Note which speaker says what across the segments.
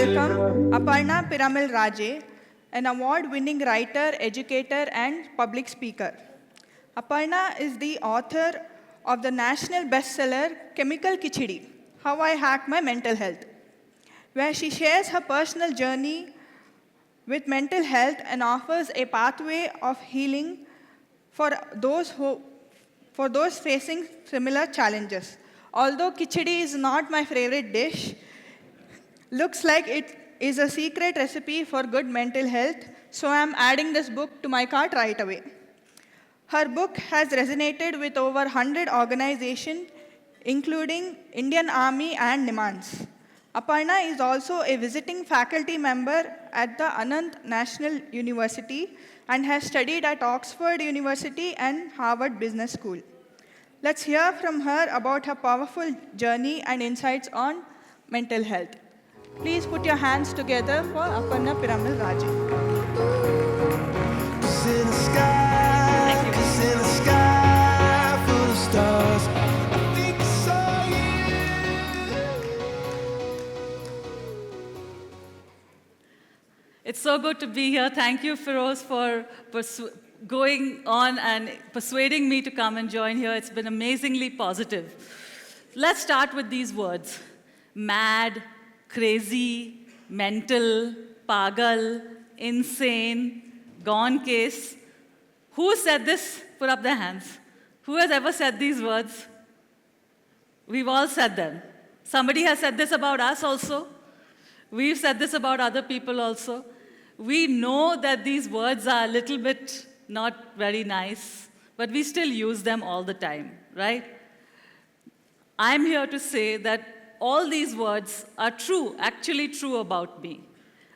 Speaker 1: welcome Aparna Piramil Raje, an award-winning writer, educator, and public speaker. Aparna is the author of the national bestseller Chemical Kichidi: How I Hacked My Mental Health, where she shares her personal journey with mental health and offers a pathway of healing for those facing similar challenges. Although khichdi is not my favorite dish, looks like it is a secret recipe for good mental health, so I'm adding this book to my cart right away. Her book has resonated with over 100 organizations, including Indian Army and NIMANS. Aparna is also a visiting faculty member at the Anand National University and has studied at Oxford University and Harvard Business School. Let's hear from her about her powerful journey and insights on mental health. Please put your hands together for Aparna Piramil Raje.
Speaker 2: In the sky, in the sky, full of stars. I think I saw you.
Speaker 3: It's so good to be here. Thank you, Feroz, for going on and persuading me to come and join here. It's been amazingly positive. Let's start with these words: mad, crazy, mental, pagal, insane, gone case. Who said this? Put up their hands. Who has ever said these words? We've all said them. Somebody has said this about us also. We've said this about other people also. We know that these words are a little bit not very nice, but we still use them all the time, right? I'm here to say that all these words are true, actually true about me.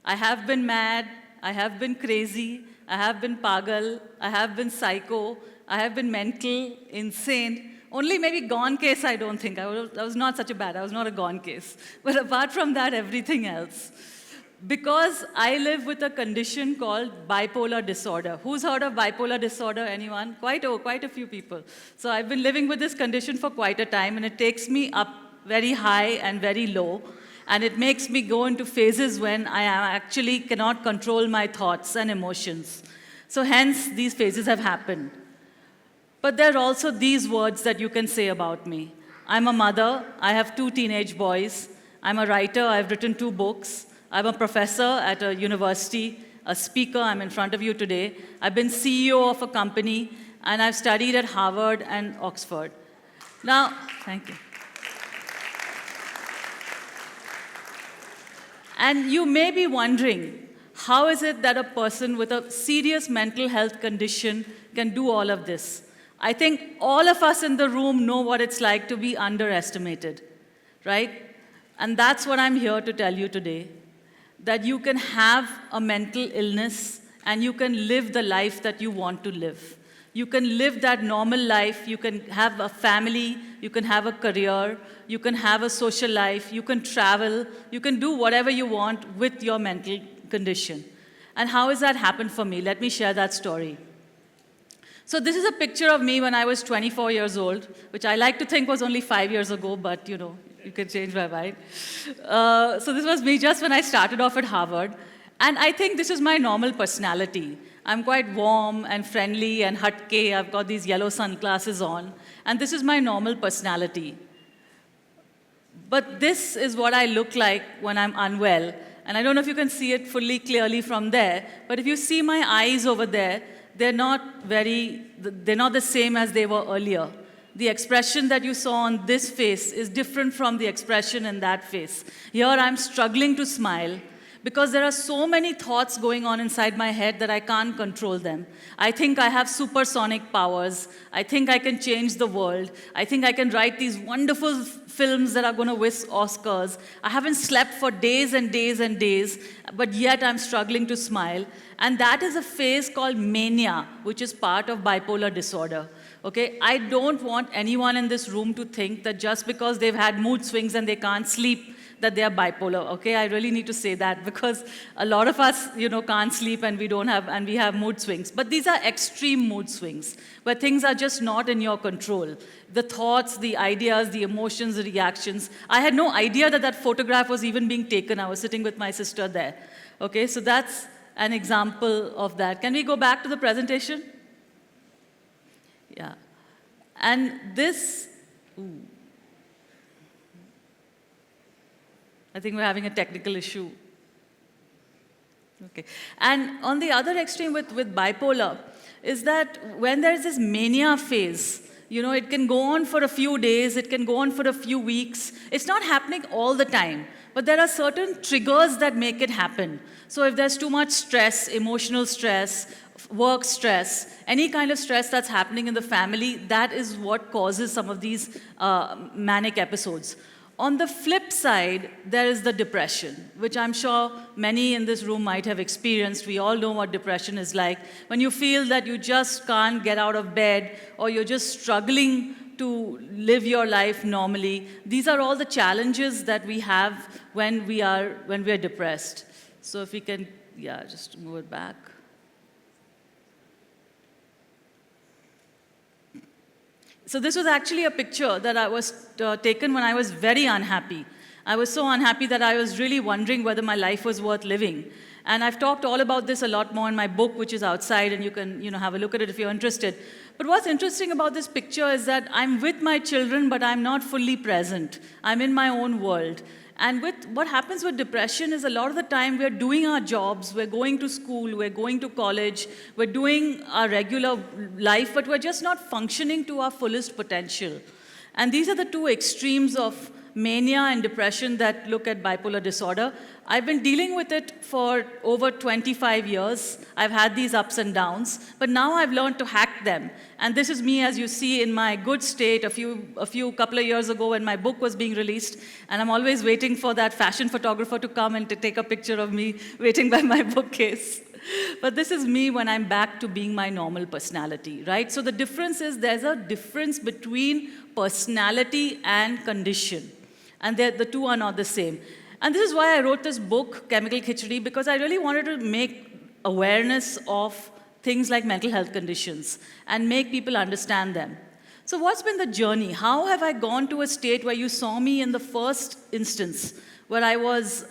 Speaker 3: I have been mad, I have been crazy, I have been pagal, I have been psycho, I have been mental, insane. Only maybe gone case I don't think. I was not such a bad, I was not a gone case. But apart from that, everything else. Because I live with a condition called bipolar disorder. Who's heard of bipolar disorder? Anyone? Quite a few people. So I've been living with this condition for quite a time, and it takes me up very high and very low. And it makes me go into phases when I actually cannot control my thoughts and emotions. So hence, these phases have happened. But there are also these words that you can say about me. I'm a mother. I have 2 teenage boys. I'm a writer. I've written 2 books. I'm a professor at a university, a speaker. I'm in front of you today. I've been CEO of a company, and I've studied at Harvard and Oxford. Now, thank you. And you may be wondering, how is it that a person with a serious mental health condition can do all of this? I think all of us in the room know what it's like to be underestimated, right? And that's what I'm here to tell you today, that you can have a mental illness and you can live the life that you want to live. You can live that normal life, you can have a family, you can have a career, you can have a social life, you can travel, you can do whatever you want with your mental condition. And how has that happened for me? Let me share that story. So this is a picture of me when I was 24 years old, which I like to think was only 5 years ago, but you know, you can change my mind. So this was me just when I started off at Harvard. And I think this is my normal personality. I'm quite warm and friendly and hatke. I've got these yellow sunglasses on. And this is my normal personality. But this is what I look like when I'm unwell. And I don't know if you can see it fully clearly from there, but if you see my eyes over there, they're not the same as they were earlier. The expression that you saw on this face is different from the expression in that face. Here I'm struggling to smile because there are so many thoughts going on inside my head that I can't control them. I think I have supersonic powers. I think I can change the world. I think I can write these wonderful films that are going to win Oscars. I haven't slept for days and days and days, but yet I'm struggling to smile. And that is a phase called mania, which is part of bipolar disorder. Okay, I don't want anyone in this room to think that just because they've had mood swings and they can't sleep, that they are bipolar, okay? I really need to say that because a lot of us, can't sleep and we have mood swings. But these are extreme mood swings where things are just not in your control. The thoughts, the ideas, the emotions, the reactions. I had no idea that that photograph was even being taken. I was sitting with my sister there, okay? So that's an example of that. Can we go back to the presentation? Yeah. And this, I think we're having a technical issue. Okay. And on the other extreme with bipolar is that when there's this mania phase, it can go on for a few days, it can go on for a few weeks. It's not happening all the time, but there are certain triggers that make it happen. So if there's too much stress, emotional stress, work stress, any kind of stress that's happening in the family, that is what causes some of these manic episodes. On the flip side, there is the depression, which I'm sure many in this room might have experienced. We all know what depression is like. When you feel that you just can't get out of bed or you're just struggling to live your life normally, these are all the challenges that we have when we are depressed. So if we can, just move it back. So this was actually a picture that I was taken when I was very unhappy. I was so unhappy that I was really wondering whether my life was worth living. And I've talked all about this a lot more in my book, which is outside, and you can have a look at it if you're interested. But what's interesting about this picture is that I'm with my children, but I'm not fully present. I'm in my own world. And what happens with depression is a lot of the time we're doing our jobs, we're going to school, we're going to college, we're doing our regular life, but we're just not functioning to our fullest potential. And these are the two extremes of mania and depression that look at bipolar disorder. I've been dealing with it for over 25 years. I've had these ups and downs, but now I've learned to hack them. And this is me, as you see, in my good state a couple of years ago when my book was being released. And I'm always waiting for that fashion photographer to come and to take a picture of me waiting by my bookcase. But this is me when I'm back to being my normal personality, right? So the difference is there's a difference between personality and condition. And the two are not the same. And this is why I wrote this book, Chemical Khichdi, because I really wanted to make awareness of things like mental health conditions and make people understand them. So what's been the journey? How have I gone to a state where you saw me in the first instance, where I was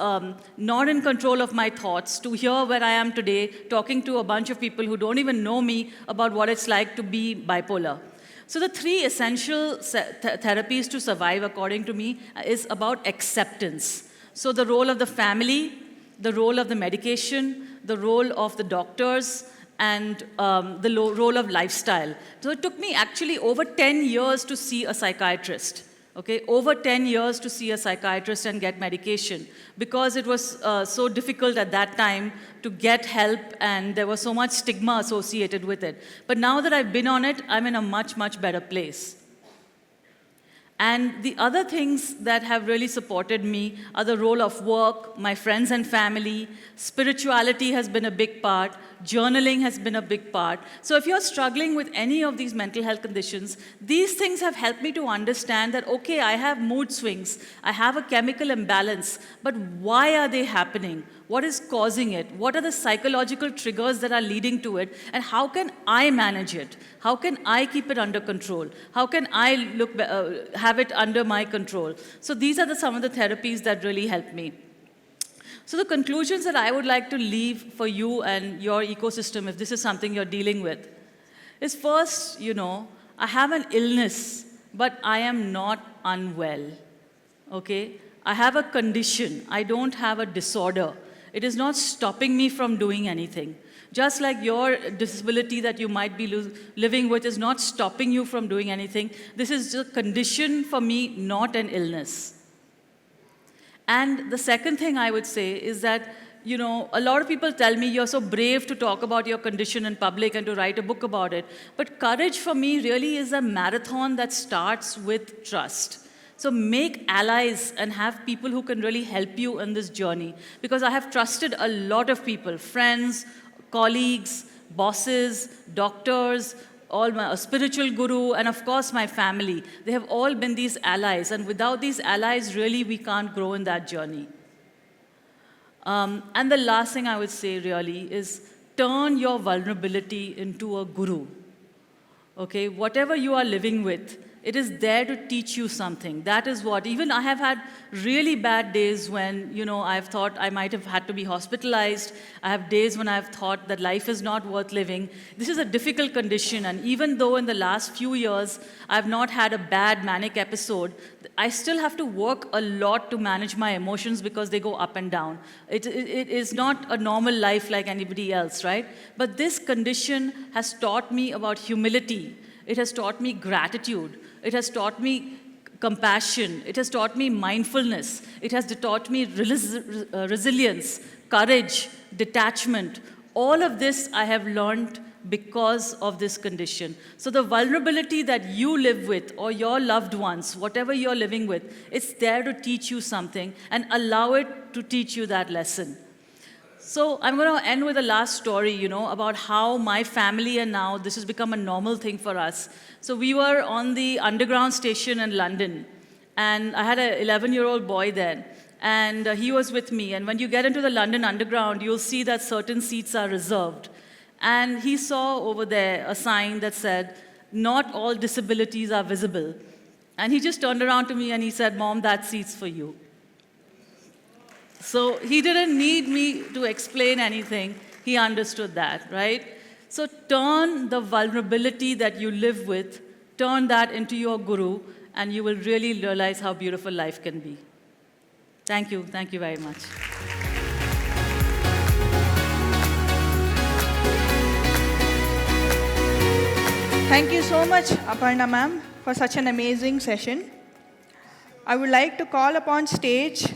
Speaker 3: not in control of my thoughts, to here where I am today, talking to a bunch of people who don't even know me about what it's like to be bipolar? So the three essential therapies to survive, according to me, is about acceptance. So the role of the family, the role of the medication, the role of the doctors, and the role of lifestyle. So it took me actually over 10 years to see a psychiatrist. Okay, over 10 years to see a psychiatrist and get medication because it was so difficult at that time to get help and there was so much stigma associated with it. But now that I've been on it, I'm in a much, much better place. And the other things that have really supported me are the role of work, my friends and family, spirituality has been a big part, journaling has been a big part. So if you're struggling with any of these mental health conditions, these things have helped me to understand that, okay, I have mood swings, I have a chemical imbalance, but why are they happening? What is causing it? What are the psychological triggers that are leading to it? And how can I manage it? How can I keep it under control? How can I have it under my control? So these are some of the therapies that really help me. So the conclusions that I would like to leave for you and your ecosystem, if this is something you're dealing with, is first, I have an illness, but I am not unwell, okay? I have a condition. I don't have a disorder. It is not stopping me from doing anything. Just like your disability that you might be living with is not stopping you from doing anything, this is a condition for me, not an illness. And the second thing I would say is that, a lot of people tell me you're so brave to talk about your condition in public and to write a book about it. But courage for me really is a marathon that starts with trust. So make allies and have people who can really help you in this journey. Because I have trusted a lot of people, friends, colleagues, bosses, doctors, all my a spiritual guru, and of course my family. They have all been these allies, and without these allies, really, we can't grow in that journey. And the last thing I would say really is turn your vulnerability into a guru. Okay, whatever you are living with, it is there to teach you something. That is what, even I have had really bad days when, I've thought I might have had to be hospitalized. I have days when I've thought that life is not worth living. This is a difficult condition, and even though in the last few years I've not had a bad manic episode, I still have to work a lot to manage my emotions because they go up and down. It is not a normal life like anybody else, right? But this condition has taught me about humility. It has taught me gratitude. It has taught me compassion. It has taught me mindfulness. It has taught me resilience, courage, detachment. All of this I have learned because of this condition. So the vulnerability that you live with, or your loved ones, whatever you're living with, it's there to teach you something, and allow it to teach you that lesson. So I'm going to end with a last story, about how my family and now this has become a normal thing for us. So we were on the Underground station in London, and I had an 11-year-old boy then, and he was with me. And when you get into the London Underground, you'll see that certain seats are reserved. And he saw over there a sign that said, "Not all disabilities are visible." And he just turned around to me and he said, "Mom, that seat's for you." So he didn't need me to explain anything. He understood that, right? So turn the vulnerability that you live with, turn that into your guru, and you will really realize how beautiful life can be. Thank you. Thank you very much.
Speaker 1: Thank you so much, Aparna ma'am, for such an amazing session. I would like to call upon stage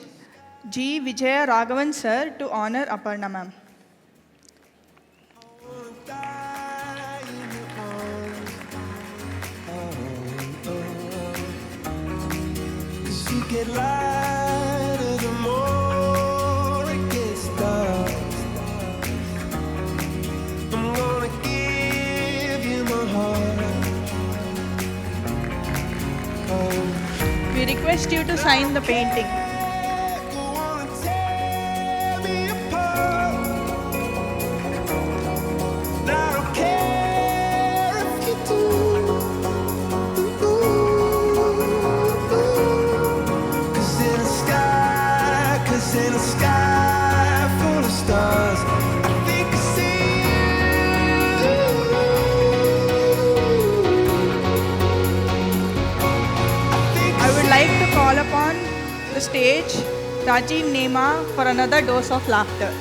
Speaker 1: G. Vijaya Raghavan sir to honor Aparna ma'am.
Speaker 2: You get lighter the more it gets dark. I'm gonna give you my heart.
Speaker 1: We request you to sign the painting.
Speaker 2: Go on and tear me apart. And I don't care if you do. In a sky full of stars, I think I see you.
Speaker 1: I would like to call upon the stage Rajiv Nema for another dose of laughter.